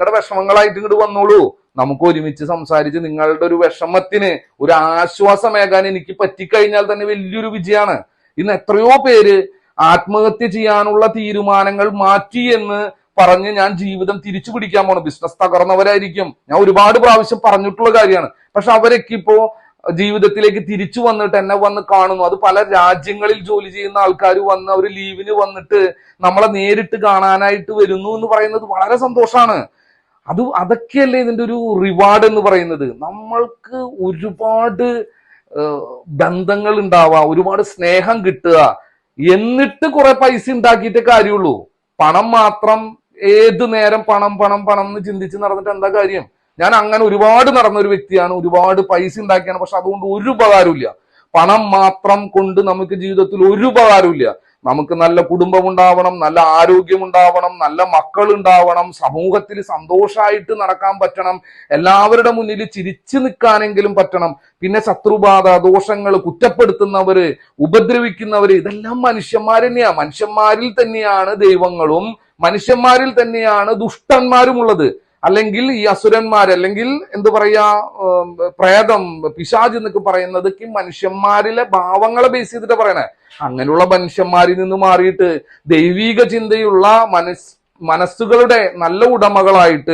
നിങ്ങളുടെ വിഷമങ്ങളായിട്ട് ഇങ്ങോട്ട് വന്നോളൂ. നമുക്ക് ഒരുമിച്ച് സംസാരിച്ച് നിങ്ങളുടെ ഒരു വിഷമത്തിന് ഒരു ആശ്വാസമേകാൻ എനിക്ക് പറ്റിക്കഴിഞ്ഞാൽ തന്നെ വലിയൊരു വിജയമാണ്. ഇന്ന് എത്രയോ പേര് ആത്മഹത്യ ചെയ്യാനുള്ള തീരുമാനങ്ങൾ മാറ്റി എന്ന് പറഞ്ഞ് ഞാൻ ജീവിതം തിരിച്ചു പിടിക്കാൻ പോണു. ബിസിനസ് തകർന്നവരായിരിക്കും, ഞാൻ ഒരുപാട് പ്രാവശ്യം പറഞ്ഞിട്ടുള്ള കാര്യമാണ്. പക്ഷെ അവരൊക്കെ ഇപ്പോ ജീവിതത്തിലേക്ക് തിരിച്ചു വന്നിട്ട് എന്നെ വന്ന് കാണുന്നു. അത് പല രാജ്യങ്ങളിൽ ജോലി ചെയ്യുന്ന ആൾക്കാർ വന്ന് അവർ ലീവിന് വന്നിട്ട് നമ്മളെ നേരിട്ട് കാണാനായിട്ട് വരുന്നു എന്ന് പറയുന്നത് വളരെ സന്തോഷമാണ്. അതൊക്കെയല്ലേ ഇതിന്റെ ഒരു റിവാർഡ് എന്ന് പറയുന്നത്. നമ്മൾക്ക് ഒരുപാട് ബന്ധങ്ങൾ ഉണ്ടാവുക, ഒരുപാട് സ്നേഹം കിട്ടുക, എന്നിട്ട് കുറെ പൈസ ഉണ്ടാക്കിയിട്ടേ കാര്യമുള്ളൂ. പണം മാത്രം ഏത് നേരം പണം പണം പണം എന്ന് ചിന്തിച്ച് നടന്നിട്ട് എന്താ കാര്യം? ഞാൻ അങ്ങനെ ഒരുപാട് നടന്ന ഒരു വ്യക്തിയാണ്, ഒരുപാട് പൈസ ഉണ്ടാക്കിയാണ്. പക്ഷെ അതുകൊണ്ട് ഒരു ഉപകാരമില്ല. പണം മാത്രം കൊണ്ട് നമുക്ക് ജീവിതത്തിൽ ഒരു ഉപകാരമില്ല. നമുക്ക് നല്ല കുടുംബം ഉണ്ടാവണം, നല്ല ആരോഗ്യം ഉണ്ടാവണം, നല്ല മക്കൾ ഉണ്ടാവണം, സമൂഹത്തിൽ സന്തോഷമായിട്ട് നടക്കാൻ പറ്റണം, എല്ലാവരുടെ മുന്നിൽ ചിരിച്ചു നിൽക്കാനെങ്കിലും പറ്റണം. പിന്നെ ശത്രുബാധ, ദോഷങ്ങൾ, കുറ്റപ്പെടുത്തുന്നവര്, ഉപദ്രവിക്കുന്നവര്, ഇതെല്ലാം മനുഷ്യന്മാർ തന്നെയാ. മനുഷ്യന്മാരിൽ തന്നെയാണ് ദൈവങ്ങളും മനുഷ്യന്മാരിൽ തന്നെയാണ് ദുഷ്ടന്മാരും ഉള്ളത്. അല്ലെങ്കിൽ ഈ അസുരന്മാർ, അല്ലെങ്കിൽ എന്ത് പറയാ, പ്രേതം, പിശാച് എന്നൊക്കെ പറയുന്നത് മനുഷ്യന്മാരിലെ ഭാവങ്ങളെ ബേസ് ചെയ്തിട്ട് പറയണേ. അങ്ങനെയുള്ള മനുഷ്യന്മാരിൽ നിന്ന് മാറിയിട്ട് ദൈവീക ചിന്തയുള്ള മനസ്സുകളുടെ നല്ല ഉടമകളായിട്ട്